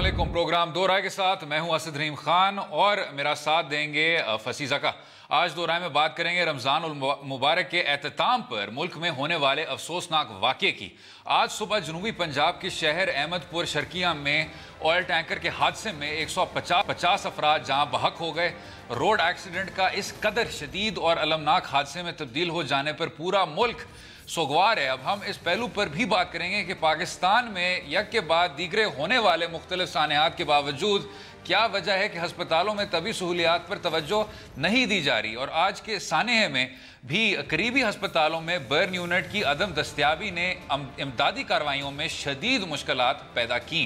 अस्सलामुअलैकुम। प्रोग्राम दो राय के साथ मैं हूं असद रहीम खान और मेरा साथ देंगे फसीज़ा का। आज दो राय में बात करेंगे रमज़ान उल मुबारक के एहतताम पर मुल्क में होने वाले अफसोसनाक वाक़े की। आज सुबह जनूबी पंजाब के शहर अहमदपुर शर्किया में ऑयल टैंकर के हादसे में 150 अफराद जहां बहक हो गए। रोड एक्सीडेंट का इस कदर शदीद और अलमनाक हादसे में तब्दील हो जाने पर पूरा मुल्क सोगवार है। अब हम इस पहलू पर भी बात करेंगे कि पाकिस्तान में यक के बाद दीगरे होने वाले मुख्तलिफ सानेहात के बावजूद क्या वजह है कि हस्पतालों में तबी सहूलियात पर तवज्जो नहीं दी जा रही। और आज के सानेहे में भी करीबी हस्पतालों में बर्न यूनिट की अदम दस्तियाबी ने इमदादी कार्रवाइयों में शदीद मुश्किलात पैदा की।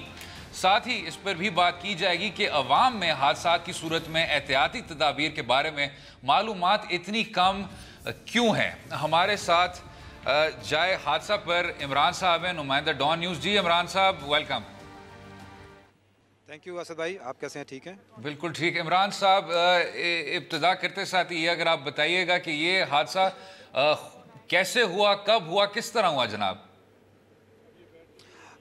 साथ ही इस पर भी बात की जाएगी कि अवाम में हादसात की सूरत में एहतियाती तदाबीर के बारे में मालूमात इतनी कम क्यों है। हमारे साथ जाए हादसा पर इमरान साहब हैं, नुमाइंदा डॉन न्यूज़। जी इमरान साहब, वेलकम। थैंक यू असद भाई, आप कैसे हैं? ठीक हैं? बिल्कुल ठीक। इमरान साहब, इब्तिदा करते साथ ये अगर आप बताइएगा कि ये हादसा कैसे हुआ, कब हुआ, किस तरह हुआ जनाब?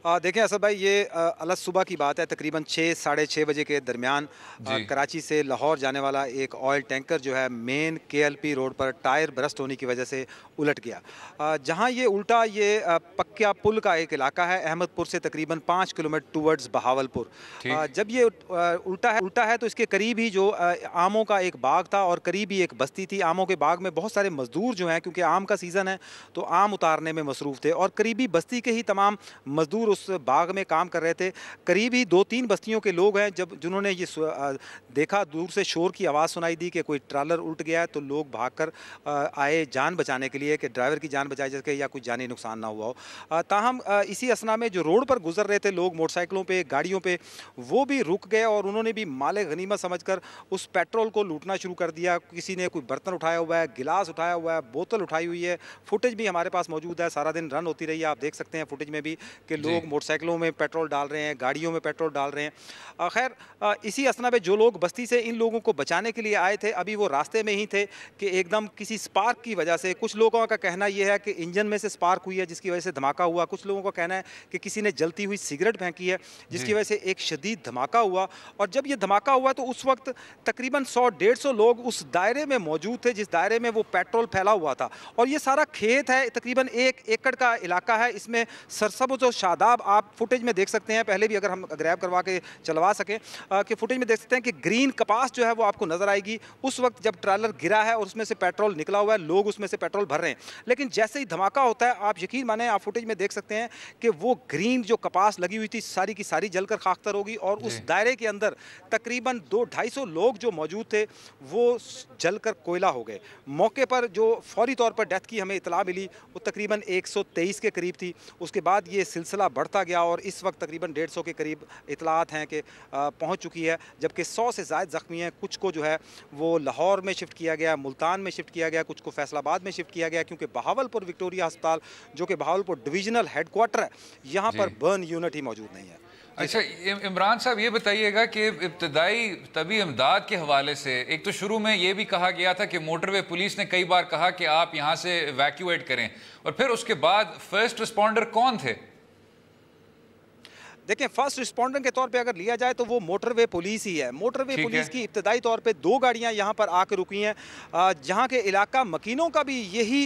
देखें असद भाई, ये अलग सुबह की बात है। तकरीबन 6 साढ़े 6 बजे के दरमियान कराची से लाहौर जाने वाला एक ऑयल टैंकर जो है मेन KLP रोड पर टायर बरस्ट होने की वजह से उलट गया। जहां ये उल्टा, ये पक्का पुल का एक इलाका है अहमदपुर से तकरीबन 5 किलोमीटर टूवर्ड्स बहावलपुर। जब ये उल्टा है तो इसके करीब ही जो आमों का एक बाग था और करीब ही एक बस्ती थी। आमों के बाग में बहुत सारे मजदूर जो हैं, क्योंकि आम का सीज़न है तो आम उतारने में मसरूफ़ थे और करीबी बस्ती के ही तमाम मजदूर उस बाग में काम कर रहे थे। करीब ही 2-3 बस्तियों के लोग हैं जिन्होंने ये देखा, दूर से शोर की आवाज़ सुनाई दी कि कोई ट्रालर उल्ट गया है, तो लोग भागकर आए जान बचाने के लिए कि ड्राइवर की जान बचाई जा सके या कुछ जानी नुकसान ना हुआ हो। ताहम इसी असना में जो रोड पर गुजर रहे थे लोग मोटरसाइकिलों पे, गाड़ियों पे, वो भी रुक गए और उन्होंने भी माले गनीमत समझकर उस पेट्रोल को लूटना शुरू कर दिया। किसी ने कोई बर्तन उठाया हुआ है, गिलास उठाया हुआ है, बोतल उठाई हुई है। फुटेज भी हमारे पास मौजूद है, सारा दिन रन होती रही है, आप देख सकते हैं फुटेज में भी कि लोग मोटरसाइकिलों में पेट्रोल डाल रहे हैं, गाड़ियों में पेट्रोल डाल रहे हैं। खैर इसी असना में जो लोग बस्ती से इन लोगों को बचाने के लिए आए थे, अभी वो रास्ते में ही थे कि एकदम किसी स्पार्क की वजह से, कुछ लोगों का कहना यह है कि इंजन में से स्पार्क हुई है जिसकी वजह से धमाका हुआ। कुछ लोगों का कहना है कि किसी ने जलती हुई सिगरेट फेंकी है जिसकी वजह से एक शदीद धमाका हुआ। और जब ये धमाका हुआ तो उस वक्त तकरीबन 100-150 लोग उस दायरे में मौजूद थे जिस दायरे में वो पेट्रोल फैला हुआ था। और ये सारा खेत है, तकरीबन 1 एकड़ का इलाका है। इसमें सरसब्ज़ और शादाब, आप फुटेज में देख सकते हैं, पहले भी अगर हम ग्रैब करवा के चलवा सकें कि फुटेज में देख सकते हैं कि ग्रीन कपास जो है वो आपको नज़र आएगी उस वक्त जब ट्रालर गिरा है और उसमें से पेट्रोल निकला हुआ है, लोग उसमें से पेट्रोल भर रहे हैं। लेकिन जैसे ही धमाका होता है, आप यकीन माने, आप फुटेज में देख सकते हैं कि वो ग्रीन जो कपास लगी हुई थी सारी की सारी जलकर खाकतर होगी और उस दायरे के अंदर तकरीबन 200-250 लोग जो मौजूद थे वो जलकर कोयला हो गए। मौके पर जो फौरी तौर पर डेथ की हमें इतला मिली वो तकरीबन 123 के करीब थी। उसके बाद ये सिलसिला बढ़ता गया और इस वक्त तकरीबन 150 के करीब इतलात हैं कि पहुंच चुकी है, जबकि 100 से ज़ायद ज़ख्मी हैं। कुछ को जो है वो लाहौर में शिफ्ट किया गया, मुल्तान में शिफ्ट किया गया, कुछ को फैसलाबाद में शिफ्ट किया गया, क्योंकि बहावलपुर विक्टोरिया अस्पताल जो कि बहावलपुर डिवीजनल हेडक्वार्टर है, यहाँ पर बर्न यूनिट ही मौजूद नहीं है। अच्छा इमरान साहब, ये बताइएगा कि इब्तदाई तबी इमदाद के हवाले से एक तो शुरू में ये भी कहा गया था कि मोटरवे पुलिस ने कई बार कहा कि आप यहाँ से इवैक्यूएट करें, और फिर उसके बाद फर्स्ट रिस्पॉन्डर कौन थे? देखें, फर्स्ट रिस्पॉन्डर के तौर पे अगर लिया जाए तो वो मोटरवे पुलिस ही है। मोटरवे पुलिस की इब्तदाई तौर पे 2 गाड़ियां यहां पर आकर रुकी हैं। जहां के इलाका मकीनों का भी यही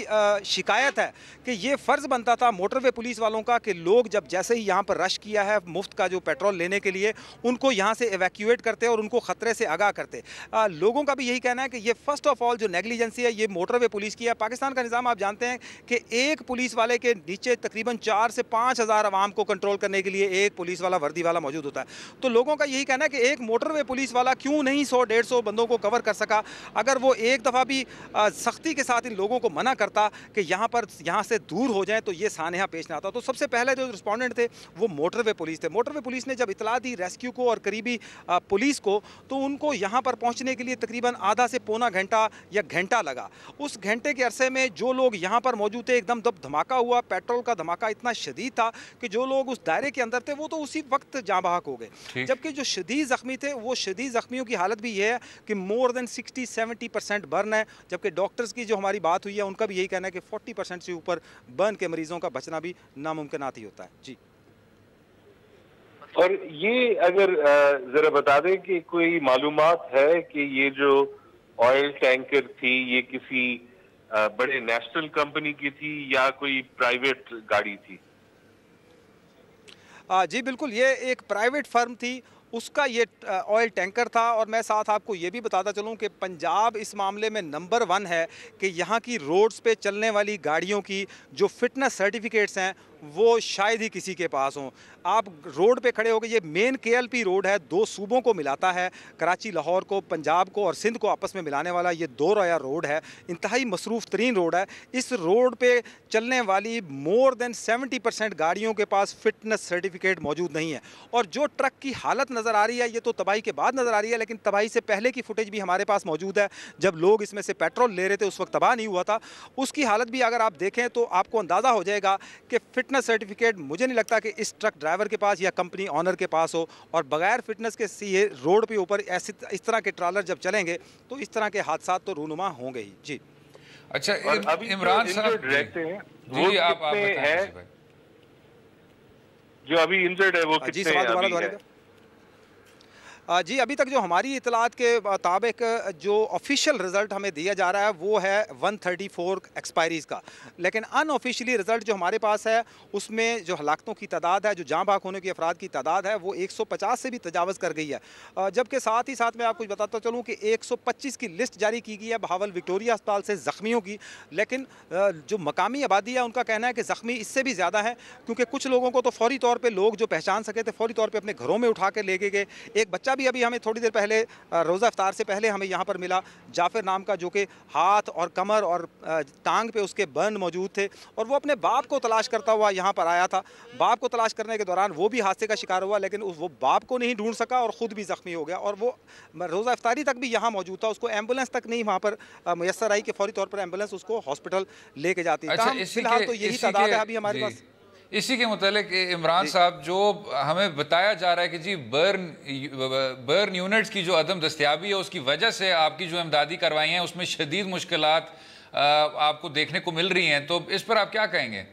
शिकायत है कि ये फ़र्ज़ बनता था मोटरवे पुलिस वालों का कि लोग जब जैसे ही यहां पर रश किया है मुफ्त का जो पेट्रोल लेने के लिए, उनको यहां से एवैक्यूएट करते और उनको ख़तरे से आगाह करते। लोगों का भी यही कहना है कि ये फ़र्स्ट ऑफ ऑल जो नेगलिजेंसी है ये मोटरवे पुलिस की है। पाकिस्तान का निज़ाम आप जानते हैं कि एक पुलिस वाले के नीचे तकरीबन 4 से 5 हज़ार आवाम को कंट्रोल करने के लिए एक पुलिस वाला, वर्दी वाला मौजूद होता है। तो लोगों का यही कहना है कि एक मोटरवे पुलिस वाला क्यों नहीं 100-150 बंदों को कवर कर सका। अगर वो एक दफ़ा भी सख्ती के साथ इन लोगों को मना करता कि यहाँ से दूर हो जाएं तो ये सानहा पेश ना आता। तो सबसे पहले जो रिस्पॉन्डेंट थे वो मोटरवे पुलिस थे। मोटरवे पुलिस ने जब इतला दी रेस्क्यू को और करीबी पुलिस को, तो उनको यहाँ पर पहुँचने के लिए तकरीबन आधा से पौना घंटा या घंटा लगा। उस घंटे के अरसे में जो लोग यहाँ पर मौजूद थे, एकदम जब धमाका हुआ, पेट्रोल का धमाका इतना शदीद था कि जो लोग उस दायरे के अंदर थे वो तो उसी वक्त जाँ बहक हो गए। जबकि जो शदीद जख्मी थे वो शदीद जख्मियों की हालत भी ये है कि मोर देन 60-70% बर्न है। जबकि डॉक्टर्स की जो हमारी बात हुई है उनका भी यही कहना है कि 40% से ऊपर बर्न के मरीजों का बचना भी नामुमकिन ही होता है। जी और ये अगर जरा बता दें कि कोई मालूमात है कि ये जो ऑयल टैंकर थी ये किसी बड़े नेशनल कंपनी की थी या कोई प्राइवेट गाड़ी थी? जी बिल्कुल, ये एक प्राइवेट फर्म थी, उसका ये ऑयल टैंकर था। और मैं साथ आपको ये भी बताता चलूँ कि पंजाब इस मामले में नंबर 1 है कि यहाँ की रोड्स पे चलने वाली गाड़ियों की जो फिटनेस सर्टिफिकेट्स हैं वो शायद ही किसी के पास हों। आप रोड पे खड़े हो गए, ये मेन केएलपी रोड है, 2 सूबों को मिलाता है, कराची लाहौर को, पंजाब को और सिंध को आपस में मिलाने वाला ये 2 राया रोड है, इंतहाई मसरूफ़ तरीन रोड है। इस रोड पे चलने वाली मोर देन 70% गाड़ियों के पास फिटनेस सर्टिफिकेट मौजूद नहीं है। और जो ट्रक की हालत नज़र आ रही है ये तो तबाही के बाद नज़र आ रही है, लेकिन तबाही से पहले की फुटेज भी हमारे पास मौजूद है। जब लोग इसमें से पेट्रोल ले रहे थे उस वक्त तबाह नहीं हुआ था, उसकी हालत भी अगर आप देखें तो आपको अंदाज़ा हो जाएगा कि फिटनेस सर्टिफिकेट मुझे नहीं लगता कि इस ट्रक ड्राइवर के पास या कंपनी ऑनर के पास हो। और बगैर फिटनेस के ये रोड पे ऊपर ऐसे इस तरह के ट्रॉलर जब चलेंगे तो इस तरह के हादसा तो रूनुमा होंगे ही। जी अच्छा, अभी इमरान साहब रहते हैं वो जी, आप बताएं। जो अभी इंजर्ड है वो जी, कितने सवाल अभी दोबारा है? जी, अभी तक जो हमारी इतलात के मुताबिक जो ऑफिशियल रिज़ल्ट हमें दिया जा रहा है वो है 134 एक्सपायरीज़ का, लेकिन अनऑफिशियली रिज़ल्ट जो हमारे पास है उसमें जो हलाकतों की तादाद है, जो जाँ बाक होने के अफराद की तादाद है वो 150 से भी तजावज़ कर गई है। जबकि साथ ही साथ मैं आपको बताता चलूँ कि 125 की लिस्ट जारी की गई है बहावल विक्टोरिया अस्पताल से ज़ख्मियों की, लेकिन जो मकामी आबादी है उनका कहना है कि ज़ख्मी इससे भी ज़्यादा है, क्योंकि कुछ लोगों को तो फौरी तौर पर लोग जो पहचान सके थे फौरी तौर पर अपने घरों में उठा के लेके गए। एक बच्चा भी अभी हमें थोड़ी देर पहले रोज़ा इफ्तार से पहले हमें यहाँ पर मिला, जाफिर नाम का, जो कि हाथ और कमर और टांग पे उसके बर्न मौजूद थे और वो अपने बाप को तलाश करता हुआ यहाँ पर आया था। बाप को तलाश करने के दौरान वो भी हादसे का शिकार हुआ, लेकिन वो बाप को नहीं ढूंढ सका और ख़ुद भी ज़ख्मी हो गया। और वो रोज़ा इफ्तारी तक भी यहाँ मौजूद था, उसको एम्बुलेंस तक नहीं वहाँ पर मैसर आई कि फौरी तौर पर एम्बुलेंस उसको हॉस्पिटल लेके जाती है। अच्छा, फिलहाल तो यही तादाद है अभी हमारे पास। इसी के मुतालिक इमरान साहब, जो हमें बताया जा रहा है कि जी बर्न यूनिट्स की जो अदम दस्तियाबी है उसकी वजह से आपकी जो इमदादी कार्रवाई हैं उसमें शदीद मुश्किलात आपको देखने को मिल रही हैं, तो इस पर आप क्या कहेंगे?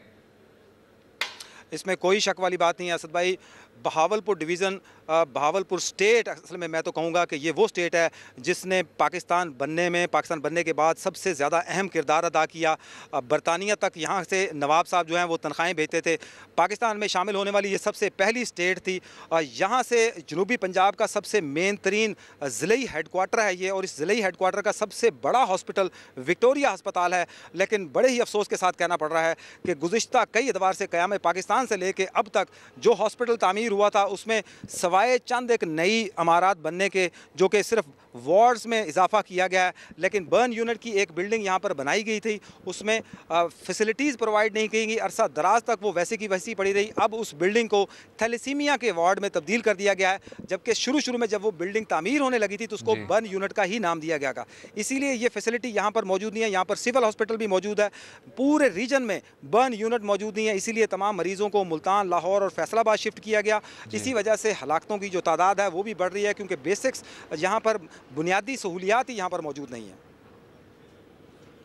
इसमें कोई शक वाली बात नहीं है असद भाई। बहावलपुर डिवीज़न, बहावलपुर स्टेट, असल में मैं तो कहूँगा कि ये वो स्टेट है जिसने पाकिस्तान बनने के बाद सबसे ज़्यादा अहम किरदार अदा किया। बरतानिया तक यहाँ से नवाब साहब जो हैं वो तनख्वाहें भेजते थे। पाकिस्तान में शामिल होने वाली ये सबसे पहली स्टेट थी। यहाँ से जनूबी पंजाब का सबसे मेन तरीन ज़िले हेडकोार्टर है ये, और इस ज़िले हेडकोार्टर का सबसे बड़ा हॉस्पिटल विक्टोरिया अस्पताल है। लेकिन बड़े ही अफसोस के साथ कहना पड़ रहा है कि गुज़िश्ता कई एतबार से क़याम पाकिस्तान से लेके अब तक जो हॉस्पिटल तामीर हुआ था उसमें सवाए चंद एक नई इमारत बनने के, जो कि सिर्फ वार्ड्स में इजाफा किया गया है, लेकिन बर्न यूनिट की एक बिल्डिंग यहाँ पर बनाई गई थी, उसमें फैसिलिटीज़ प्रोवाइड नहीं की गई। अरसा दराज तक वो वैसे की वैसी पड़ी रही। अब उस बिल्डिंग को थैलेसीमिया के वार्ड में तब्दील कर दिया गया है, जबकि शुरू में जब वो बिल्डिंग तामीर होने लगी थी तो उसको बर्न यूनिट का ही नाम दिया गया था। इसीलिए ये फैसिलिटी यहाँ पर मौजूद नहीं है। यहाँ पर सिविल हॉस्पिटल भी मौजूद है, पूरे रीजन में बर्न यूनिट मौजूद नहीं है। इसीलिए तमाम मरीज़ों को मुल्तान, लाहौर और फैसलाबाद शिफ्ट किया गया। इसी वजह से हलाकतों की जो तादाद है वो भी बढ़ रही है, क्योंकि बेसिक्स यहाँ पर, बुनियादी सहूलियात ही यहाँ पर मौजूद नहीं है।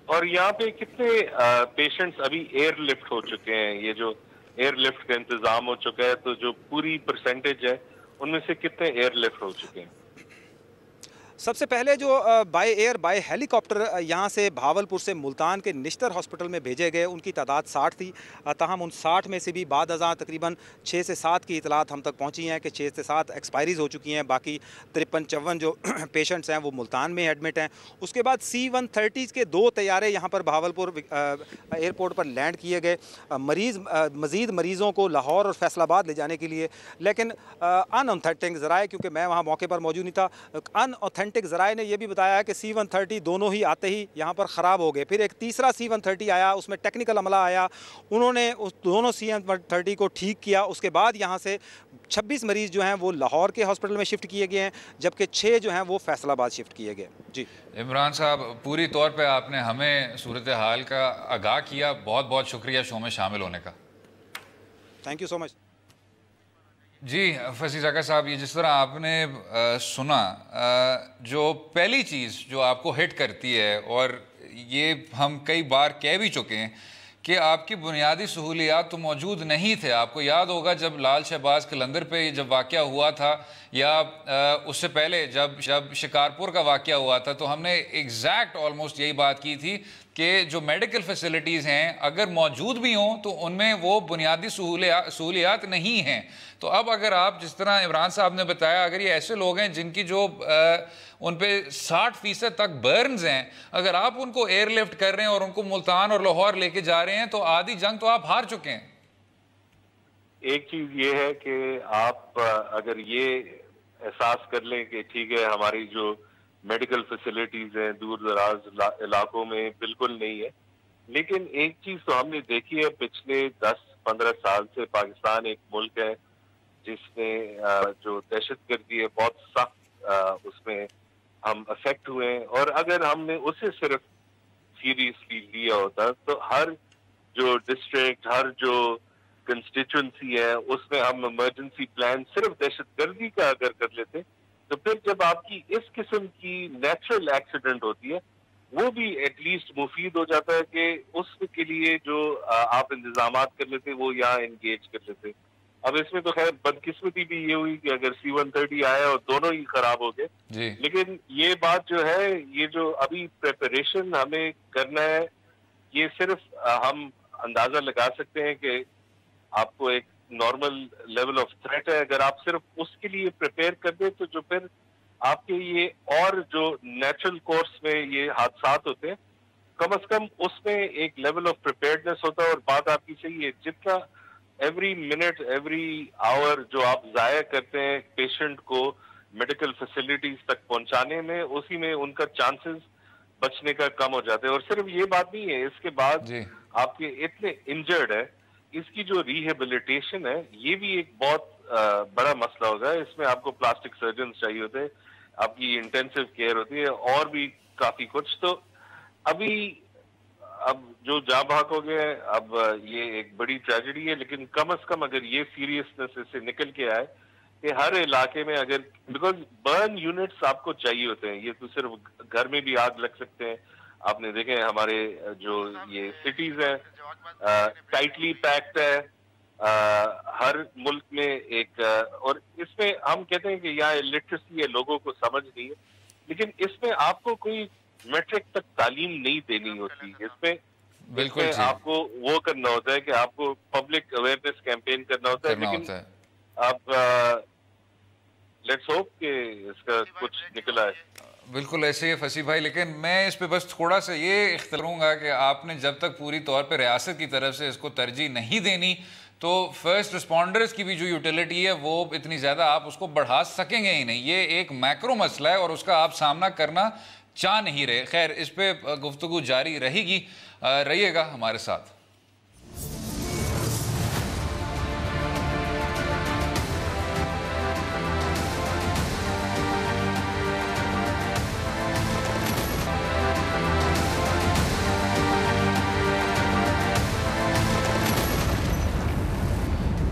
और यहाँ पे कितने पेशेंट्स अभी एयरलिफ्ट हो चुके हैं? ये जो एयरलिफ्ट का इंतजाम हो चुका है, तो जो पूरी परसेंटेज है उनमें से कितने एयरलिफ्ट हो चुके हैं? सबसे पहले जो बाय एयर बाय हेलीकॉप्टर यहाँ से भावलपुर से मुल्तान के निश्तर हॉस्पिटल में भेजे गए उनकी तादाद 60 थी। ताहम उन 60 में से भी बाद अज़ां तकरीबन 6 से 7 की इतलात हम तक पहुँची हैं कि 6 से 7 एक्सपायरीज़ हो चुकी हैं। बाकी 53-54 जो पेशेंट्स हैं वो मुल्तान में एडमिट हैं। उसके बाद C-130 के 2 तैयारे यहाँ पर भावलपुर एयरपोर्ट पर लैंड किए गए मज़ीद मरीज़ों को लाहौर और फैसलाबाद ले जाने के लिए, लेकिन अनऑथेंटिक ज़राए, क्योंकि मैं वहाँ मौके पर मौजूद नहीं था, अनऑथेंटिक ज़राए ने यह भी बताया कि C-130 दोनों ही आते ही यहाँ पर ख़राब हो गए। फिर एक तीसरा C-130 आया, उसमें टेक्निकल अमला आया, उन्होंने उस दोनों C-130 को ठीक किया। उसके बाद यहाँ से 26 मरीज़ जो हैं वो लाहौर के हॉस्पिटल में शिफ्ट किए गए हैं, जबकि 6 जो हैं वो फैसलाबाद शिफ्ट किए गए। जी इमरान साहब, पूरी तौर पे आपने हमें सूरत हाल का आगाह किया। बहुत बहुत शुक्रिया शो में शामिल होने का। Thank you so much. जी फसीज़ाका साहब, ये जिस तरह आपने सुना, जो पहली चीज़ जो आपको हिट करती है, और ये हम कई बार कह भी चुके हैं कि आपकी बुनियादी सहूलियात तो मौजूद नहीं थे। आपको याद होगा जब लाल शहबाज कलंदर पे जब वाक़या हुआ था, या उससे पहले जब जब शिकारपुर का वाक़या हुआ था, तो हमने एग्जैक्ट ऑलमोस्ट यही बात की थी कि जो मेडिकल फैसिलिटीज़ हैं अगर मौजूद भी हों तो उनमें वो बुनियादी सहूलियात नहीं हैं। तो अब अगर आप जिस तरह इमरान साहब ने बताया, अगर ये ऐसे लोग हैं जिनकी जो उन पे 60% तक बर्न्स हैं, अगर आप उनको एयरलिफ्ट कर रहे हैं और उनको मुल्तान और लाहौर लेके जा रहे हैं तो आधी जंग तो आप हार चुके हैं। एक चीज ये है कि आप अगर ये एहसास कर लें कि ठीक है हमारी जो मेडिकल फैसिलिटीज हैं दूर दराज इलाकों में बिल्कुल नहीं है, लेकिन एक चीज तो हमने देखी है पिछले 10-15 साल से पाकिस्तान एक मुल्क है जिसने जो दहशतगर्दी है बहुत सख्त उसमें हम अफेक्ट हुए हैं। और अगर हमने उसे सिर्फ सीरियसली लिया होता तो हर जो डिस्ट्रिक्ट, हर जो कंस्टिट्यूंसी है उसमें हम इमरजेंसी प्लान सिर्फ दहशतगर्दी का अगर कर लेते, तो फिर जब आपकी इस किस्म की नेचुरल एक्सीडेंट होती है वो भी एटलीस्ट मुफीद हो जाता है कि उसके लिए जो आप इंतजाम कर लेते वो यहाँ एंगेज कर लेते। अब इसमें तो खैर बदकिस्मती भी ये हुई कि अगर C-130 आया और दोनों ही खराब हो गए। लेकिन ये बात जो है, ये जो अभी प्रिपरेशन हमें करना है, ये सिर्फ हम अंदाजा लगा सकते हैं कि आपको एक नॉर्मल लेवल ऑफ थ्रेट है, अगर आप सिर्फ उसके लिए प्रिपेयर कर दे तो जो फिर आपके ये और जो नेचुरल कोर्स में ये हादसात होते हैं कम से कम उसमें एक लेवल ऑफ प्रिपेयर्डनेस होता है। और बात आपकी सही है, जितना एवरी मिनट एवरी आवर जो आप जाया करते हैं पेशेंट को मेडिकल फैसिलिटीज तक पहुंचाने में, उसी में उनका चांसेस बचने का कम हो जाते हैं। और सिर्फ ये बात नहीं है, इसके बाद आपके इतने इंजर्ड है, इसकी जो रिहेबिलिटेशन है ये भी एक बहुत बड़ा मसला होगा। इसमें आपको प्लास्टिक सर्जन चाहिए होते हैं, आपकी इंटेंसिव केयर होती है और भी काफी कुछ। तो अभी अब जो जा भाग हो गए, अब ये एक बड़ी ट्रेजेडी है, लेकिन कम से कम अगर ये सीरियसनेस से निकल के आए कि हर इलाके में अगर, बिकॉज बर्न यूनिट्स आपको चाहिए होते हैं, ये तो सिर्फ घर में भी आग लग सकते हैं। आपने देखे हमारे जो ये सिटीज हैं टाइटली पैक्ड है, हर मुल्क में एक और इसमें हम कहते हैं कि यहाँ लिटरेसी है, लोगों को समझ नहीं है, लेकिन इसमें आपको कोई मैट्रिक तक तालीम नहीं देनी होती। इसमें बिल्कुल आपको वो करना होता है कि आपको पब्लिक अवेयरनेस कैंपेन करना होता है। लेकिन अब लेट्स होप कि इसका कुछ निकला है। बिल्कुल ऐसे ही फसी भाई, लेकिन मैं इस पे बस थोड़ा सा ये इख्तलारूंगा कि आपने जब तक पूरी तौर पे रियासत की तरफ से इसको तरजीह नहीं देनी तो फर्स्ट रिस्पॉन्डर्स की भी जो यूटिलिटी है वो इतनी ज़्यादा आप उसको बढ़ा सकेंगे ही नहीं। ये एक मैक्रो मसला है और उसका आप सामना करना चाह नहीं रहे। खैर, इस पे गुफ्तगू जारी रहेगी, रहिएगा हमारे साथ।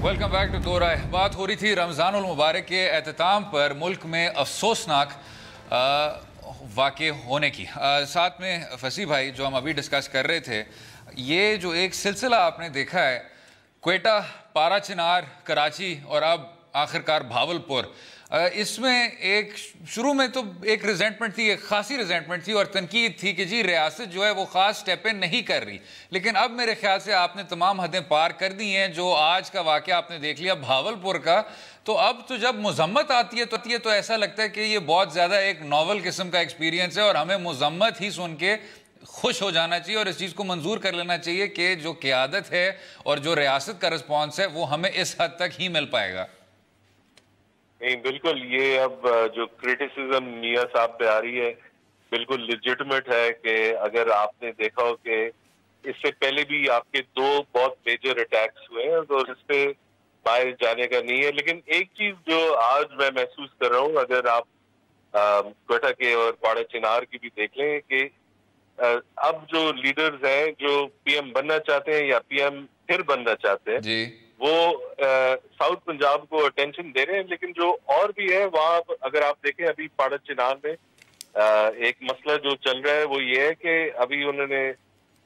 वेलकम बैक टू दो राय। बात हो रही थी रमज़ानुल मुबारक के एहतताम पर मुल्क में अफसोसनाक वाक़े होने की। साथ में फसी भाई, जो हम अभी डिस्कस कर रहे थे, ये जो एक सिलसिला आपने देखा है क्वेटा, पारा चिनार, कराची और अब आखिरकार भावलपुर, इसमें एक शुरू में तो एक रिजेंटमेंट थी, एक खासी रिजेंटमेंट थी और तनकीद थी कि जी रियासत जो है वो ख़ास स्टेप इन नहीं कर रही। लेकिन अब मेरे ख्याल से आपने तमाम हदें पार कर दी हैं। जो आज का वाक़या आपने देख लिया भावलपुर का, तो अब तो जब मजम्मत आती है तो ऐसा लगता है कि ये बहुत ज़्यादा एक नॉवल किस्म का एक्सपीरियंस है और हमें मजम्मत ही सुन के खुश हो जाना चाहिए और इस चीज़ को मंजूर कर लेना चाहिए कि जो क़यादत है और जो रियासत का रिस्पॉन्स है वो हमें इस हद तक ही मिल पाएगा। नहीं, बिल्कुल ये अब जो क्रिटिसिज्म मियां साहब पे आ रही है बिल्कुल लेजिटिमेट है कि अगर आपने देखा हो कि इससे पहले भी आपके 2 बहुत मेजर अटैक्स हुए हैं तो इस पे बाहर जाने का नहीं है। लेकिन एक चीज जो आज मैं महसूस कर रहा हूँ, अगर आप क्वेटा के और पाड़ा चिनार की भी देख लें कि अब जो लीडर्स हैं जो पीएम बनना चाहते हैं या पीएम फिर बनना चाहते हैं जी, वो साउथ पंजाब को अटेंशन दे रहे हैं। लेकिन जो और भी है वहाँ अगर आप देखें अभी पाड़ा चिनार में एक मसला जो चल रहा है वो ये है कि अभी उन्होंने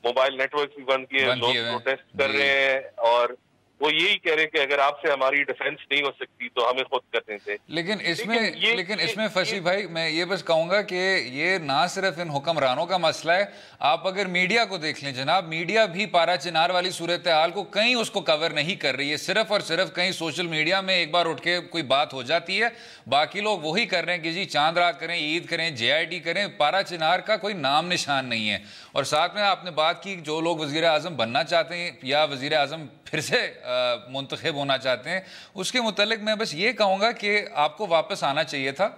मोबाइल नेटवर्क भी बंद किए, लोग प्रोटेस्ट कर रहे हैं और वो यही कह रहे हैं कि अगर आपसे हमारी डिफेंस नहीं हो सकती तो हमें खुद करने थे। लेकिन इसमें फसी भाई मैं ये बस कहूंगा कि ये ना सिर्फ इन हुक्मरानों का मसला है, आप अगर मीडिया को देख लें जनाब, मीडिया भी पारा चिनार वाली सूरत हाल को कहीं उसको कवर नहीं कर रही है। सिर्फ और सिर्फ कहीं सोशल मीडिया में एक बार उठ के कोई बात हो जाती है, बाकी लोग वही कर रहे हैं कि जी चांद रात करें, ईद करें, JIT करें, पारा चिनार का कोई नाम निशान नहीं है। और साथ में आपने बात की जो लोग वजीर आजम बनना चाहते हैं या वजीर आजम फिर से मुंतखब होना चाहते हैं, उसके मुतल्लिक मैं बस ये कहूँगा कि आपको वापस आना चाहिए था,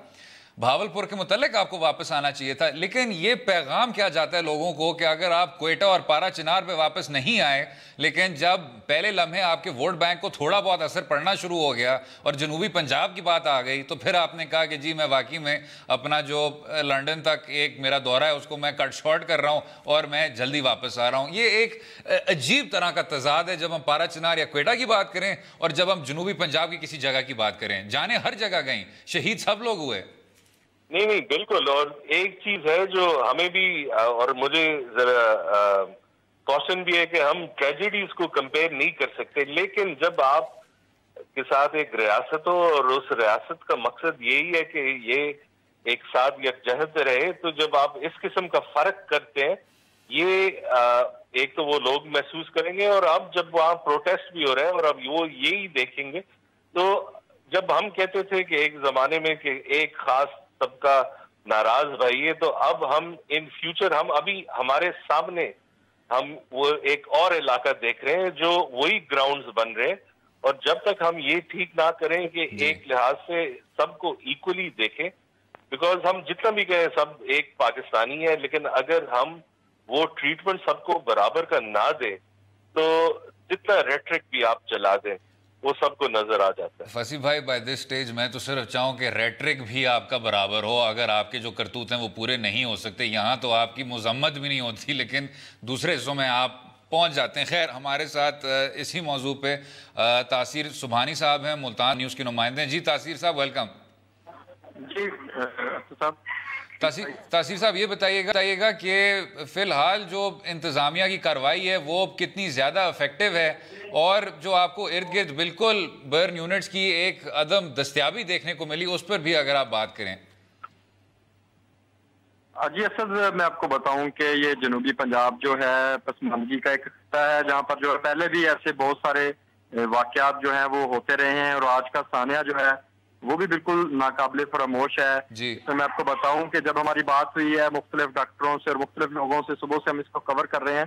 भावलपुर के मुतल्लिक आपको वापस आना चाहिए था। लेकिन ये पैगाम क्या जाता है लोगों को कि अगर आप क्वेटा और पारा चिनार पे वापस नहीं आए, लेकिन जब पहले लम्हे आपके वोट बैंक को थोड़ा बहुत असर पड़ना शुरू हो गया और जनूबी पंजाब की बात आ गई, तो फिर आपने कहा कि जी मैं वाकई में अपना जो लंदन तक एक मेरा दौरा है उसको मैं कट शॉर्ट कर रहा हूँ और मैं जल्दी वापस आ रहा हूँ। ये एक अजीब तरह का तजाद है जब हम पारा चिनार या क्वेटा की बात करें और जब हम जनूबी पंजाब की किसी जगह की बात करें। जाने हर जगह गई, शहीद सब लोग हुए। नहीं बिल्कुल। और एक चीज है जो हमें भी और मुझे जरा कॉशन भी है कि हम ट्रेजेडीज को कंपेयर नहीं कर सकते, लेकिन जब आप के साथ एक रियासत हो और उस रियासत का मकसद यही है कि ये एक साथ यकजहत रहे, तो जब आप इस किस्म का फर्क करते हैं ये एक तो वो लोग महसूस करेंगे और अब जब वहां प्रोटेस्ट भी हो रहे हैं और अब वो यही देखेंगे। तो जब हम कहते थे कि एक जमाने में कि एक खास सबका नाराज भाई है, तो अब हम इन फ्यूचर हम अभी हमारे सामने हम वो एक और इलाका देख रहे हैं जो वही ग्राउंड्स बन रहे हैं। और जब तक हम ये ठीक ना करें कि एक लिहाज से सबको इक्वली देखें, बिकॉज हम जितना भी कहें सब एक पाकिस्तानी है, लेकिन अगर हम वो ट्रीटमेंट सबको बराबर का ना दें तो जितना रेट्रिक भी आप चला दें वो सबको नजर आ जाता है। फसी भाई बाय दिस स्टेज मैं तो सिर्फ चाहूँ कि रेट्रिक भी आपका बराबर हो। अगर आपके जो करतूत हैं वो पूरे नहीं हो सकते, यहाँ तो आपकी मजम्मत भी नहीं होती लेकिन दूसरे हिस्सों में आप पहुँच जाते हैं। खैर हमारे साथ इसी मौजू पे तासीर सुबहानी साहब हैं, मुल्तान न्यूज़ के नुमाइंदे हैं। जी तासीर साहब वेलकम। जी साहब। तासीर साहब ये बताइएगा कि फिलहाल जो इंतज़ामिया की कार्रवाई है वो कितनी ज़्यादा इफेक्टिव है और जो आपको इर्द गिर्द बिल्कुल बर्न यूनिट्स की एक अदम दस्तयाबी देखने को मिली, उस पर भी अगर आप बात करें। जी असद मैं आपको बताऊं कि ये जनूबी पंजाब जो है पसमानदगी का एक हिस्सा है जहां पर जो है पहले भी ऐसे बहुत सारे वाकयात जो हैं वो होते रहे हैं और आज का सानिया जो है वो भी बिल्कुल नाकाबिले फरामोश है। तो मैं आपको बताऊं कि जब हमारी बात हुई है मुख्तलिफ डॉक्टरों से और मुख्तलिफ लोगों से, सुबह से हम इसको कवर कर रहे हैं,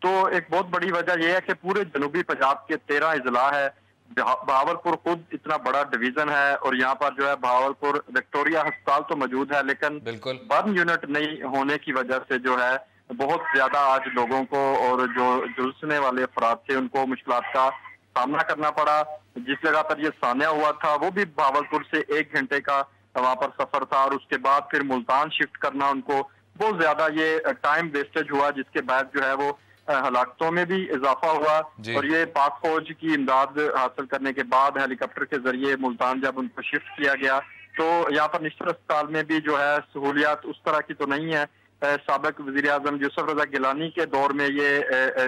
तो एक बहुत बड़ी वजह यह है कि पूरे जनूबी पंजाब के 13 अजला है। बहावलपुर खुद इतना बड़ा डिवीजन है और यहाँ पर जो है बहावलपुर विक्टोरिया अस्पताल तो मौजूद है, लेकिन बर्न यूनिट नहीं होने की वजह से जो है बहुत ज्यादा आज लोगों को और जो झुलसने वाले अफराद थे उनको मुश्किलात का सामना करना पड़ा। जिस जगह पर ये सानिया हुआ था वो भी बहावलपुर से 1 घंटे का वहां पर सफर था और उसके बाद फिर मुल्तान शिफ्ट करना उनको बहुत ज्यादा ये टाइम वेस्टेज हुआ, जिसके बाद जो है वो हलाकतों में भी इजाफा हुआ। और ये पाक फौज की इमदाद हासिल करने के बाद हेलीकॉप्टर के जरिए मुल्तान जब उनको शिफ्ट किया गया तो यहाँ पर निश्तर अस्पताल में भी जो है सहूलियात उस तरह की तो नहीं है। साबिक वजीर आजम यूसुफ रजा गिलानी के दौर में ये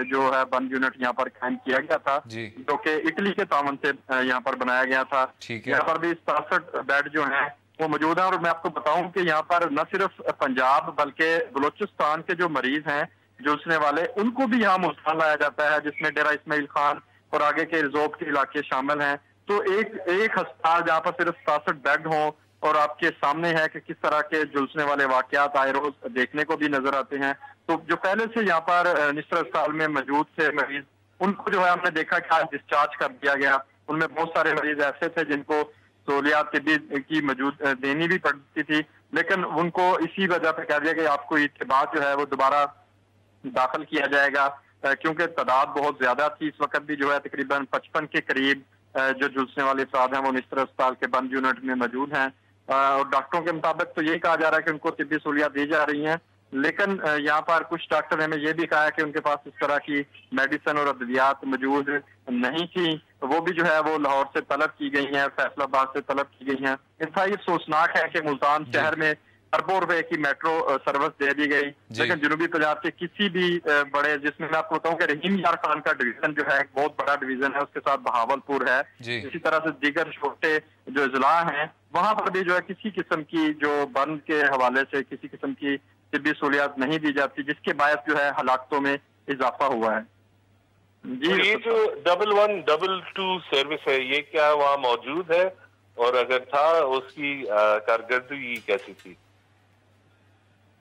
जो है बर्न यूनिट यहाँ पर कायम किया गया था, जो कि इटली के तावन से यहाँ पर बनाया गया था। यहाँ पर भी 67 बेड जो हैं वो मौजूद है। और मैं आपको बताऊं कि यहाँ पर न सिर्फ पंजाब बल्कि बलोचिस्तान के जो मरीज हैं झुलसने वाले, उनको भी यहाँ मुल्तान लाया जाता है, जिसमें डेरा इस्माइल खान और आगे के रिजोर्ट के इलाके शामिल हैं। तो एक अस्पताल जहाँ पर सिर्फ 67 बेड हों और आपके सामने है कि किस तरह के झुलसने वाले वाकयात आए रोज देखने को भी नजर आते हैं। तो जो पहले से यहाँ पर निश्तर अस्पताल में मौजूद थे मरीज, उनको जो है हमने देखा कि आज डिस्चार्ज कर दिया गया। उनमें बहुत सारे मरीज ऐसे थे जिनको सहूलियात तिब्बी की मौजूद देनी भी पड़ती थी, लेकिन उनको इसी वजह पर कह दिया कि आपको इसके बाद जो है वो दोबारा दाखिल किया जाएगा, क्योंकि तादाद बहुत ज्यादा थी। इस वक्त भी जो है तकरीबन 55 के करीब जो झुलसने वाले अफराद हैं वो निश्तर अस्पताल के बर्न यूनिट में मौजूद हैं। और डॉक्टरों के मुताबिक तो यही कहा जा रहा है कि उनको तिब्बी सहूलियात दी जा रही हैं, लेकिन यहाँ पर कुछ डॉक्टर ने हमें ये भी कहा है कि उनके पास इस तरह की मेडिसिन और अद्वियात मौजूद नहीं थी। वो भी जो है वो लाहौर से तलब की गई हैं, फैसलाबाद से तलब की गई हैं। इंतहाई अफसोसनाक है कि मुल्तान शहर में अरबों रुपए की मेट्रो सर्विस दे दी गई। लेकिन जनूबी पंजाब के किसी भी बड़े, जिसमें मैं आपको बताऊं कि रहीम यार खान का डिवीजन जो है एक बहुत बड़ा डिवीजन है, उसके साथ बहावलपुर है, इसी तरह से दीगर छोटे जो जिला हैं वहां पर भी जो है किसी किस्म की जो बंद के हवाले से किसी किस्म की तिब्बी सहूलियात नहीं दी जाती, जिसके बायस जो है हलाकतों में इजाफा हुआ है। जी, तो ये जो 1112 सर्विस है ये क्या वहाँ मौजूद है, और अगर था उसकी कारकर्दगी कैसी थी?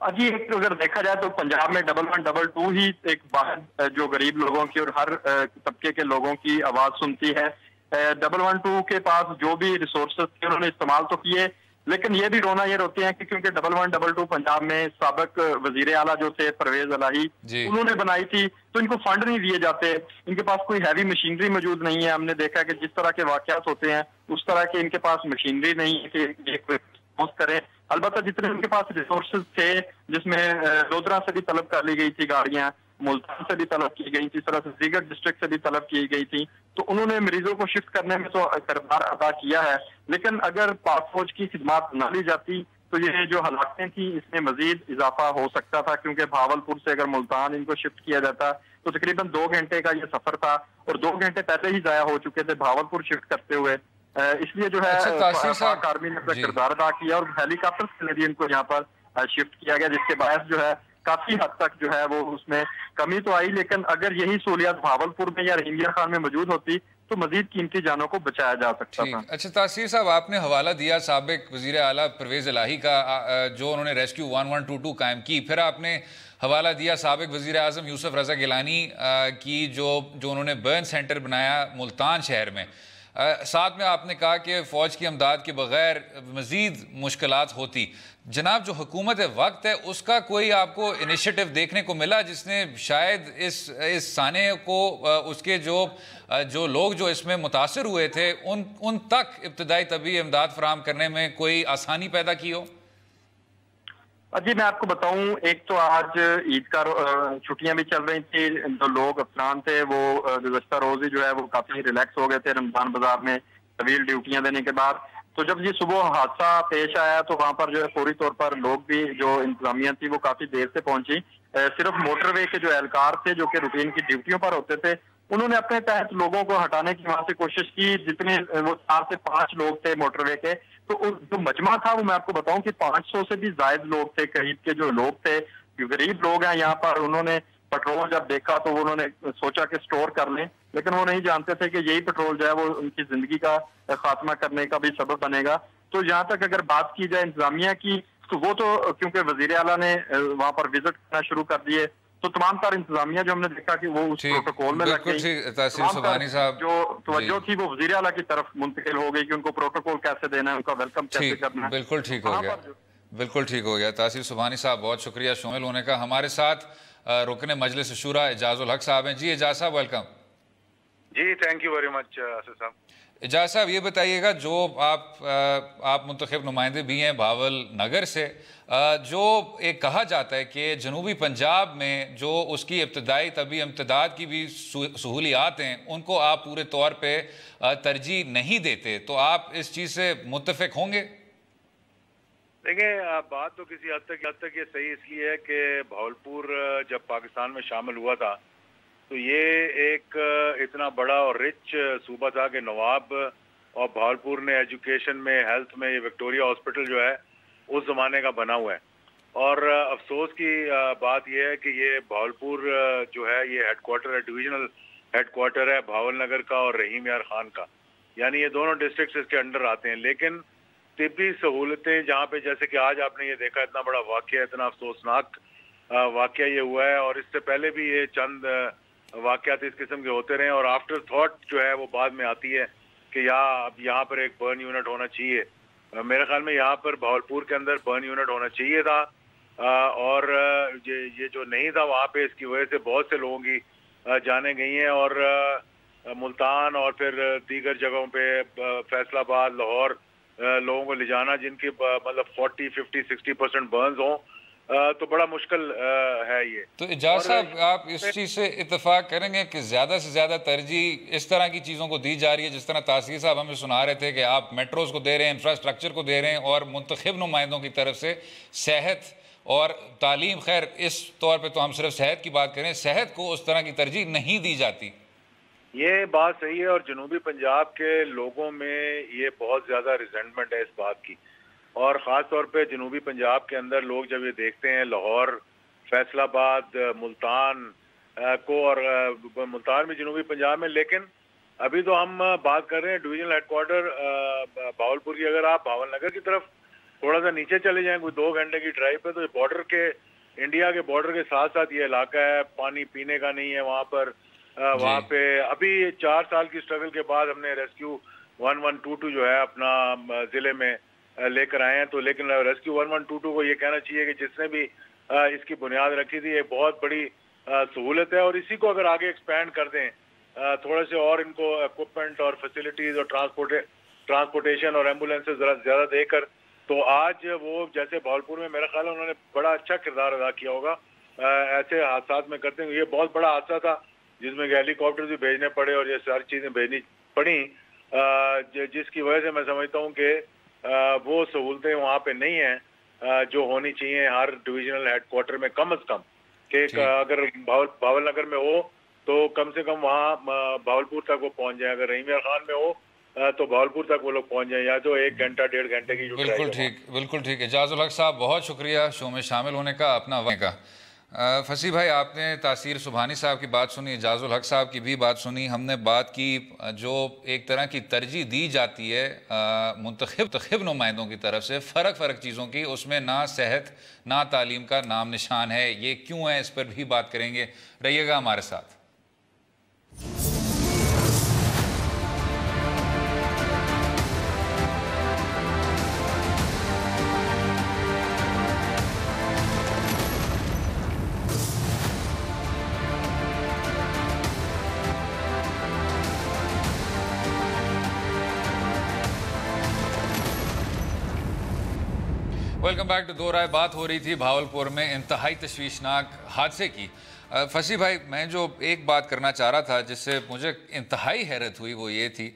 जी, अगर देखा जाए तो पंजाब में 1112 ही एक बात जो गरीब लोगों की और हर तबके के लोगों की आवाज सुनती है। 1112 के पास जो भी रिसोर्सेज थे उन्होंने इस्तेमाल तो किए, लेकिन ये भी रोना ये रोते हैं कि क्योंकि 1112 पंजाब में साबिक वजीर आला जो थे परवेज इलाही उन्होंने बनाई थी, तो इनको फंड नहीं दिए जाते, इनके पास कोई हैवी मशीनरी मौजूद नहीं है। हमने देखा कि जिस तरह के वाकयात होते हैं उस तरह के इनके पास मशीनरी नहीं है कि एक करें। अलबत्ता जितने उनके पास रिसोर्सेज थे, जिसमें लोधरा से भी तलब कर ली गई थी गाड़ियां, मुल्तान से भी तलब की गई थी, इस तरह से दीगर डिस्ट्रिक्ट से भी तलब की गई थी, तो उन्होंने मरीजों को शिफ्ट करने में तो किरदार अदा किया है। लेकिन अगर पाक फौज की खिदमात न ली जाती तो ये जो हलाकतें थी इसमें मजीद इजाफा हो सकता था, क्योंकि भावलपुर से अगर मुल्तान इनको शिफ्ट किया जाता तो तकरीबन 2 घंटे का ये सफर था, और 2 घंटे पहले ही जाया हो चुके थे भावलपुर शिफ्ट करते हुए। इसलिए जो है पाक आर्मी ने अपना किरदार अदा किया और हेलीकॉप्टर से भी इनको यहाँ पर शिफ्ट किया गया, जिसके बायस जो है काफी हद तक जो है वो उसमें कमी तो आई। लेकिन अगर यही सहूलियात भावलपुर में या रहीम यार खान में मौजूद होती तो मजीद कीमती जानों को बचाया जा सकता था। अच्छा तासीर साहब, आपने हवाला दिया साबिक वजीर आला परवेज इलाही का, जो उन्होंने रेस्क्यू 1122 कायम की, फिर आपने हवाला दिया साबिक वजीर आजम यूसुफ रजा गिलानी की जो उन्होंने बर्न सेंटर बनाया मुल्तान शहर में। साथ में आपने कहा कि फ़ौज की अमदाद के बगैर मज़ीद मुश्किलात होती। जनाब, जो हुकूमत वक्त है उसका कोई आपको इनिशिएटिव देखने को मिला जिसने शायद इस साने को उसके जो लोग जो इसमें मुतासर हुए थे उन तक इब्तदाई तबी इमदाद फराहम करने में कोई आसानी पैदा की हो? जी, मैं आपको बताऊं, एक तो आज ईद का छुट्टियां भी चल रही थी, जो लोग अफसरान थे वो गुज़श्ता रोज ही जो है वो काफी रिलैक्स हो गए थे रमजान बाजार में तवील ड्यूटियां देने के बाद। तो जब ये सुबह हादसा पेश आया तो वहां पर जो है फौरी तौर पर लोग भी, जो इंतजामिया थी वो काफी देर से पहुंची। सिर्फ मोटरवे के जो एहलकार थे जो कि रूटीन की ड्यूटियों पर होते थे, उन्होंने अपने तहत लोगों को हटाने की वहां से कोशिश की। जितने वो 4 से 5 लोग थे मोटरवे के, तो जो मजमा था वो मैं आपको बताऊं कि 500 से भी ज्यादा लोग थे, करीब के जो लोग थे, गरीब लोग हैं यहाँ पर। उन्होंने पेट्रोल जब देखा तो उन्होंने सोचा कि स्टोर कर लें, लेकिन वो नहीं जानते थे कि यही पेट्रोल जो है वो उनकी जिंदगी का खात्मा करने का भी सबब बनेगा। तो यहाँ तक अगर बात की जाए इंतजामिया की, तो वो तो क्योंकि वजीर आला ने वहां पर विजिट करना शुरू कर दिए, तो तमाम तार इंतजामिया जो हमने देखा कि वो उस प्रोटोकॉल में लग गई। जो तवज्जो थी वो वजीर आला की तरफ मुंतकिल हो गई कि उनको प्रोटोकॉल कैसे देना है, उनका वेलकम कैसे करना है। बिल्कुल ठीक हो गया, बिल्कुल ठीक हो गया। तासीर सुबहानी साहब, बहुत शुक्रिया शामिल होने का। हमारे साथ रुकने मजलिस शुरा एजाजुल हक साहब हैं। जी एजाज साहब, वेलकम। जी, thank you very much Asif साहब। एजाज साहब, ये बताइएगा, जो आप मुंतखब नुमाइंदे भी हैं भावल नगर से, जो एक कहा जाता है कि जनूबी पंजाब में जो उसकी इब्तदाई तबी इमदाद की भी सहूलियात हैं उनको आप पूरे तौर पे तरजीह नहीं देते, तो आप इस चीज़ से मुत्तफिक होंगे? देखिए, बात तो किसी हद तक ये सही इसलिए है कि भावलपुर जब पाकिस्तान में शामिल हुआ था तो ये एक इतना बड़ा और रिच सूबा था कि नवाब और भावलपुर ने एजुकेशन में, हेल्थ में, ये विक्टोरिया हॉस्पिटल जो है उस ज़माने का बना हुआ है। और अफसोस की बात यह है कि ये भावलपुर जो है ये हेडक्वार्टर है, डिविजनल हेडक्वार्टर है भावलनगर का और रहीम यार खान का, यानी ये दोनों डिस्ट्रिक्ट इसके अंडर आते हैं। लेकिन तिब्बी सहूलतें जहाँ पे, जैसे कि आज आपने ये देखा, इतना बड़ा वाकया, इतना अफसोसनाक वाकया ये हुआ है, और इससे पहले भी ये चंद वाकयात इस किस्म के होते रहे, और आफ्टर थॉट जो है वो बाद में आती है कि यहाँ पर एक बर्न यूनिट होना चाहिए। मेरे ख्याल में यहाँ पर भावलपुर के अंदर बर्न यूनिट होना चाहिए था, और ये जो नहीं था वहाँ पे, इसकी वजह से बहुत से लोगों की जाने गई हैं। और मुल्तान और फिर दीगर जगहों पे, फैसलाबाद, लाहौर, लोगों को ले जाना जिनकी मतलब 40, 50, 60% बर्न्स हों, तो बड़ा मुश्किल है ये। तो इजाज साहब, आप इस चीज़ से इत्तेफाक करेंगे कि ज़्यादा से ज़्यादा तरजीह इस तरह की चीज़ों को दी जा रही है, जिस तरह तासीर साहब हमें सुना रहे थे कि आप मेट्रोज़ को दे रहे हैं, इंफ्रास्ट्रक्चर को दे रहे हैं, और मुंतखब नुमाइंदों की तरफ से सेहत और तालीम, खैर इस तौर पर तो हम सिर्फ सेहत की बात करें, सेहत को उस तरह की तरजीह नहीं दी जाती। ये बात सही है, और जनूबी पंजाब के लोगों में ये बहुत ज़्यादा रिजेंटमेंट है इस बात की, और ख़ास तौर पे जनूबी पंजाब के अंदर लोग जब ये देखते हैं लाहौर, फैसलाबाद, मुल्तान को, और मुल्तान भी जनूबी पंजाब में, लेकिन अभी तो हम बात कर रहे हैं डिवीजनल हेडक्वार्टर भावलपुर की। अगर आप भावलनगर की तरफ थोड़ा सा नीचे चले जाएं, कोई 2 घंटे की ड्राइव पे, तो बॉर्डर के, इंडिया के बॉर्डर के साथ साथ ये इलाका है, पानी पीने का नहीं है वहाँ पर। वहाँ पे अभी 4 साल की स्ट्रगल के बाद हमने रेस्क्यू 1122 जो है अपना जिले में लेकर आए हैं। तो लेकिन रेस्क्यू 1122 को ये कहना चाहिए कि जिसने भी इसकी बुनियाद रखी थी, ये बहुत बड़ी सहूलत है, और इसी को अगर आगे एक्सपैंड कर दें, थोड़े से और इनको इक्विपमेंट और फैसिलिटीज और ट्रांसपोर्टेशन और एम्बुलेंसेज जरा ज्यादा देकर, तो आज वो जैसे भावलपुर में मेरा ख्याल है उन्होंने बड़ा अच्छा किरदार अदा किया होगा ऐसे हादसा में करते हैं। ये बहुत बड़ा हादसा था जिसमें हेलीकॉप्टर भी भेजने पड़े और ये सारी चीजें भेजनी पड़ी, जिसकी वजह से मैं समझता हूँ कि वो सहूलतें वहाँ पे नहीं है जो होनी चाहिए हर डिविजनल हेडक्वार्टर में, कम से कम कि अगर भावलनगर में हो तो कम से कम वहाँ भावलपुर तक वो पहुँच जाए, अगर रहीम यार खान में हो तो भावलपुर तक वो लोग पहुँच जाए, या तो 1 घंटा 1.5 घंटे की। बिल्कुल ठीक, बिल्कुल ठीक। एजाजुल हक साहब, बहुत शुक्रिया शो में शामिल होने का, अपना वक्त का। फसी भाई, आपने तासीर सुबहानी साहब की बात सुनी, एजाजुल हक साहब की भी बात सुनी, हमने बात की जो एक तरह की तरजीह दी जाती है मुंतखब नुमाइंदों की तरफ से फ़र्क चीज़ों की, उसमें ना सेहत ना तालीम का नाम निशान है। ये क्यों है, इस पर भी बात करेंगे, रहिएगा हमारे साथ। वेलकम बैक टू दो राय। बात हो रही थी भावलपुर में इंतहाई तशवीशनाक हादसे की। फसी भाई, मैं जो एक बात करना चाह रहा था जिससे मुझे इंतहाई हैरत हुई, वो ये थी,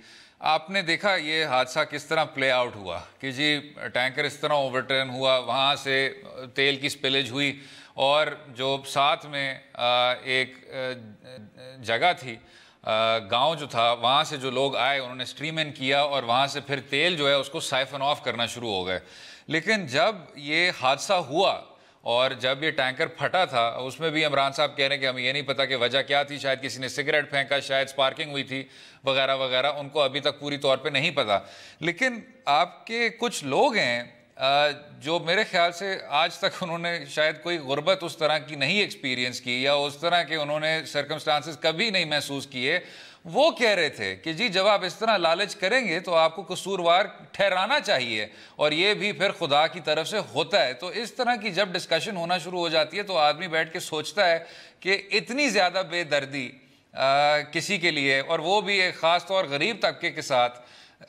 आपने देखा ये हादसा किस तरह प्ले आउट हुआ कि जी टैंकर इस तरह ओवरटर्न हुआ, वहाँ से तेल की स्पिलेज हुई, और जो साथ में एक जगह थी, गांव जो था, वहाँ से जो लोग आए उन्होंने स्ट्रीम इन किया और वहाँ से फिर तेल जो है उसको साइफन ऑफ करना शुरू हो गए। लेकिन जब ये हादसा हुआ और जब ये टैंकर फटा था, उसमें भी इमरान साहब कह रहे हैं कि हमें ये नहीं पता कि वजह क्या थी, शायद किसी ने सिगरेट फेंका, शायद स्पार्किंग हुई थी वगैरह वगैरह, उनको अभी तक पूरी तौर पे नहीं पता। लेकिन आपके कुछ लोग हैं जो मेरे ख्याल से आज तक उन्होंने शायद कोई गुर्बत उस तरह की नहीं एक्सपीरियंस की, या उस तरह के उन्होंने सर्कमस्टांसेस कभी नहीं महसूस किए। वो कह रहे थे कि जी जब आप इस तरह लालच करेंगे तो आपको कसूरवार ठहराना चाहिए, और ये भी फिर खुदा की तरफ से होता है। तो इस तरह की जब डिस्कशन होना शुरू हो जाती है तो आदमी बैठ के सोचता है कि इतनी ज़्यादा बेदर्दी किसी के लिए, और वो भी एक ख़ास तौर गरीब तबके के साथ,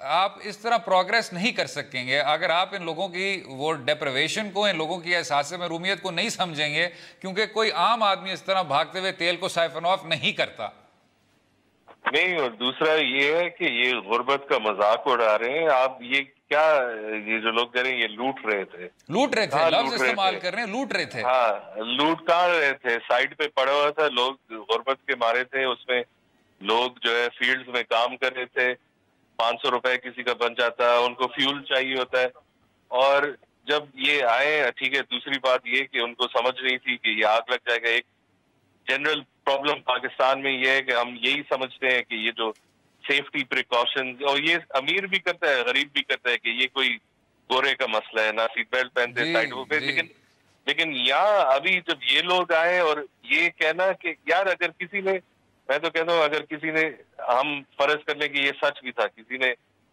आप इस तरह प्रोग्रेस नहीं कर सकेंगे अगर आप इन लोगों की वो डेप्रिवेशन को, इन लोगों की एहसास महरूमियत को नहीं समझेंगे, क्योंकि कोई आम आदमी इस तरह भागते हुए तेल को साइफन ऑफ नहीं करता। नहीं, और दूसरा ये है कि ये गुर्बत का मजाक उड़ा रहे हैं आप। ये क्या, ये जो लोग कह रहे हैं ये लूट रहे थे, लफ्ज इस्तेमाल कर रहे हैं, लूट रहे थे। हाँ, लूट कहाँ रहे थे, साइड पे पड़ा हुआ था, लोग गुर्बत के मारे थे, उसमें लोग जो है फील्ड्स में काम कर रहे थे, 500 रुपए किसी का बन जाता है, उनको फ्यूल चाहिए होता है। और जब ये आए, ठीक है, दूसरी बात ये कि उनको समझ नहीं थी कि ये आग लग जाएगा। एक जनरल प्रॉब्लम पाकिस्तान में ये है कि हम यही समझते हैं कि ये जो सेफ्टी प्रिकॉशन, और ये अमीर भी करता है गरीब भी करता है, कि ये कोई गोरे का मसला है, ना सीट बेल्ट पहनते साइड पे। लेकिन यहाँ अभी जब ये लोग आए और ये कहना कि यार अगर किसी ने, मैं तो कहता हूँ अगर किसी ने, हम फर्ज कर लें कि ये सच भी था, किसी ने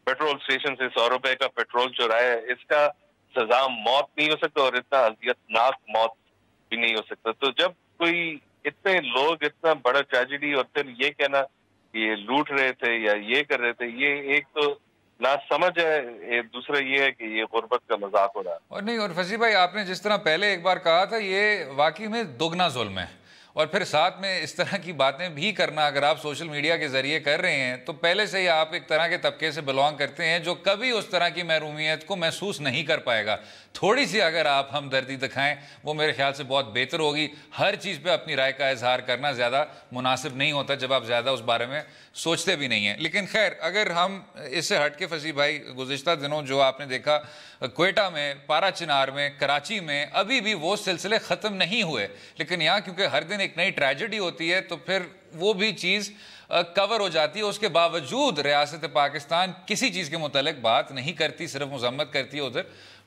पेट्रोल स्टेशन से 100 रुपए का पेट्रोल चुराया है, इसका सजा मौत नहीं हो सकता और इतना अजियतनाक मौत भी नहीं हो सकता। तो जब कोई इतने लोग, इतना बड़ा ट्रेजेडी, और फिर ये कहना कि ये लूट रहे थे या ये कर रहे थे, ये एक तो ना समझ है, दूसरा ये है कि ये गुर्बत का मजाक हो रहा है। और नहीं, और फसी भाई आपने जिस तरह पहले एक बार कहा था, ये वाकई में दोगुना जुल्म है, और फिर साथ में इस तरह की बातें भी करना अगर आप सोशल मीडिया के जरिए कर रहे हैं तो पहले से ही आप एक तरह के तबके से बिलोंग करते हैं जो कभी उस तरह की महरूमियत को महसूस नहीं कर पाएगा। थोड़ी सी अगर आप हमदर्दी दिखाएं वो मेरे ख्याल से बहुत बेहतर होगी। हर चीज़ पे अपनी राय का इजहार करना ज़्यादा मुनासिब नहीं होता जब आप ज़्यादा उस बारे में सोचते भी नहीं हैं। लेकिन खैर, अगर हम इससे हट के फसी भाई, गुज़िश्ता दिनों जो आपने देखा क्वेटा में, पारा चिनार में, कराची में, अभी भी वो सिलसिले ख़त्म नहीं हुए। लेकिन यहाँ क्योंकि हर दिन एक नई ट्रेजेडी होती है तो फिर वो भी चीज़ कवर हो जाती है। उसके बावजूद रियासत पाकिस्तान किसी चीज़ के मुतालिक बात नहीं करती, सिर्फ मजम्मत करती है, उधर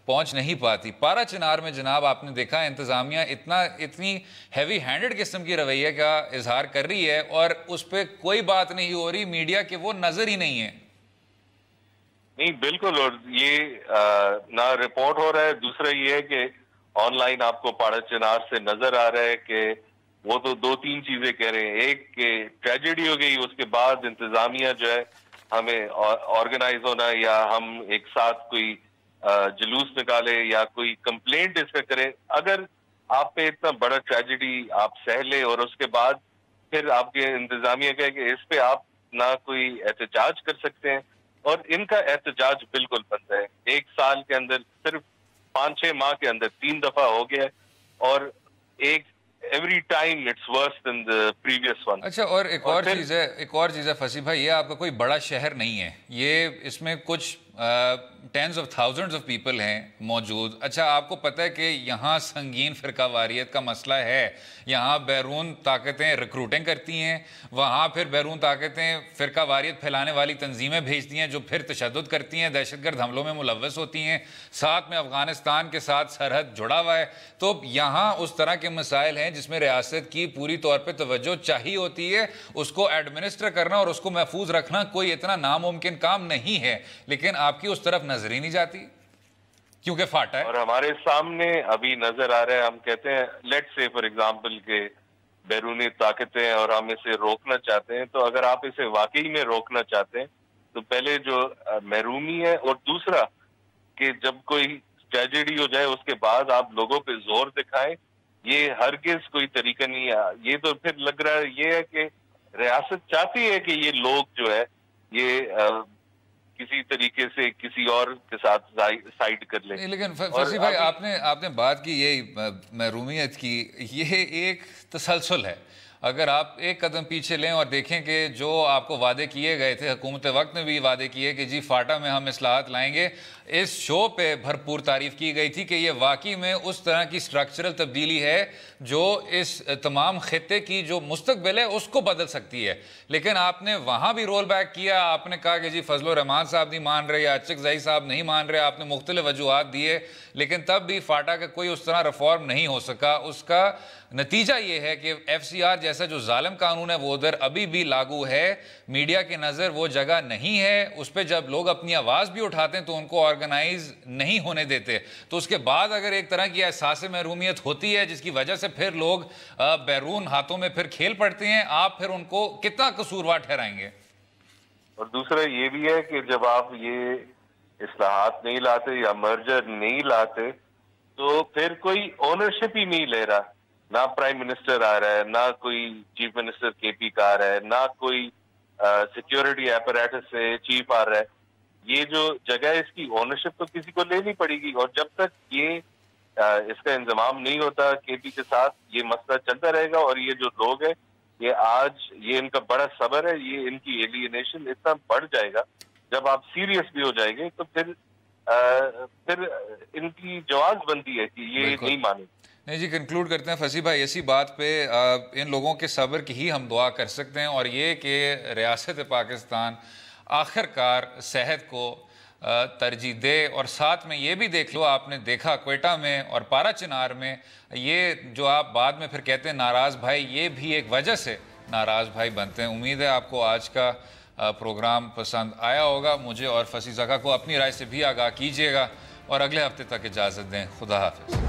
पहुंच नहीं पाती। पारा चिनार में जनाब आपने देखा इंतज़ामिया इतनी हैवी हैंडेड किस्म की रवैये का इजहार कर रही है और उस पर कोई बात नहीं हो रही, मीडिया के वो नज़र ही नहीं है। नहीं, बिल्कुल, और ये ना रिपोर्ट हो रहा है। दूसरा ये है कि ऑनलाइन आपको पारा चिनार से नजर आ रहा है कि वो तो 2-3 चीजें कह रहे हैं। एक कि ट्रेजेडी हो गई, उसके बाद इंतजामिया जो है हमें ऑर्गेनाइज होना या हम एक साथ कोई जुलूस निकाले या कोई कंप्लेंट इस पे करें। अगर आप पे इतना बड़ा ट्रेजेडी आप सह ले और उसके बाद फिर आपके इंतजामिया कहे कि इस पे आप ना कोई एहतजाज कर सकते हैं, और इनका एहतजाज बिल्कुल बंद है। 1 साल के अंदर सिर्फ 5-6 माह के अंदर 3 दफा हो गया, और every time it's worse than the previous one. अच्छा, और एक और चीज़ है फसी भाई, ये आपका कोई बड़ा शहर नहीं है, ये इसमें कुछ tens of thousands of people हैं मौजूद। अच्छा, आपको पता है कि यहाँ संगीन फ़िरका वारियत का मसला है, यहाँ बैरून ताकतें रिक्रूटिंग करती हैं, वहाँ फिर बैरून ताकतें फ़िरका वारियत फैलाने वाली तंजीमें भेजती हैं जो फिर तशद्दुद करती हैं, दहशतगर्द हमलों में मुलव्वस होती हैं, साथ में अफ़गानिस्तान के साथ सरहद जुड़ा हुआ है। तो यहाँ उस तरह के मसाइल हैं जिसमें रियासत की पूरी तौर पर तवज्जो चाहिए होती है। उसको एडमिनिस्टर करना और उसको महफूज रखना कोई इतना नामुमकिन काम नहीं है, लेकिन आपकी उस तरफ नजर ही नहीं जाती क्योंकि फाटा है। और हमारे सामने अभी नजर आ रहा है, हम कहते हैं लेट्स से फॉर एग्जांपल के बैरूनी ताकतें और हम इसे रोकना चाहते हैं। तो अगर आप इसे वाकई में रोकना चाहते हैं तो पहले जो महरूमी है, और दूसरा कि जब कोई ट्रेजेडी हो जाए उसके बाद आप लोगों पे जोर दिखाएं, ये हरगिज कोई तरीका नहीं है। ये तो फिर लग रहा है ये है कि रियासत चाहती है कि ये लोग जो है ये किसी तरीके से किसी और के साथ साइड कर ले। लेकिन फसी भाई, आपने बात की ये महरूमियत की, ये एक तसलसल है। अगर आप एक कदम पीछे लें और देखें कि जो आपको वादे किए गए थे, हुकूमत वक्त ने भी वादे किए कि जी फाटा में हम इस्लाहात लाएंगे, इस शो पे भरपूर तारीफ की गई थी कि ये वाकई में उस तरह की स्ट्रक्चरल तब्दीली है जो इस तमाम खित्ते की जो मुस्तकबिल है उसको बदल सकती है। लेकिन आपने वहाँ भी रोल बैक किया, आपने कहा कि जी फजल रहमान साहब नहीं मान रहे या अचक ज़ई साहब नहीं मान रहे, आपने मुख्तलिफ वजूहात दिए, लेकिन तब भी फाटा का कोई उस तरह रिफॉर्म नहीं हो सका। उसका नतीजा ये है कि FCR जैसा जो जालिम कानून है वो उधर अभी भी लागू है, मीडिया की नज़र वो जगह नहीं है, उस पर जब लोग अपनी आवाज़ भी उठाते हैं तो उनको ऑर्गेनाइज नहीं होने देते। तो उसके बाद अगर एक तरह की एहसास महरूमियत होती है जिसकी वजह से फिर लोग बैरून हाथों में फिर खेल पड़ते हैं, आप फिर उनको कितना कसूरवार ठहराएंगे? और दूसरा ये भी है कि जब आप ये इस्लाहात नहीं लाते या मर्जर नहीं लाते तो फिर कोई ओनरशिप ही नहीं ले रहा। ना प्राइम मिनिस्टर आ रहा है, ना कोई चीफ मिनिस्टर KP का आ रहा है, ना कोई सिक्योरिटी एपरेटस से चीफ आ रहा है। ये जो जगह है इसकी ओनरशिप तो किसी को लेनी पड़ेगी, और जब तक ये इसका इंतजाम नहीं होता KP के साथ, ये मसला चलता रहेगा। और ये जो लोग हैं, ये आज ये इनका बड़ा सबर है, ये इनकी एलियनेशन इतना बढ़ जाएगा। जब आप सीरियस भी हो जाएंगे तो फिर इनकी जवाब बनती है कि ये नहीं माने। नहीं जी, कंक्लूड करते हैं फसी भाई, इसी बात पे इन लोगों के सब्र की ही हम दुआ कर सकते हैं, और ये कि रियासत पाकिस्तान आखिरकार सेहत को तरजीह दे। और साथ में ये भी देख लो, आपने देखा क्वेटा में और पारा चिनार में, ये जो आप बाद में फिर कहते हैं नाराज़ भाई, ये भी एक वजह से नाराज़ भाई बनते हैं। उम्मीद है आपको आज का प्रोग्राम पसंद आया होगा। मुझे और फसी ज़का को अपनी राय से भी आगाह कीजिएगा और अगले हफ्ते तक इजाज़त दें। खुदा हाफिज़।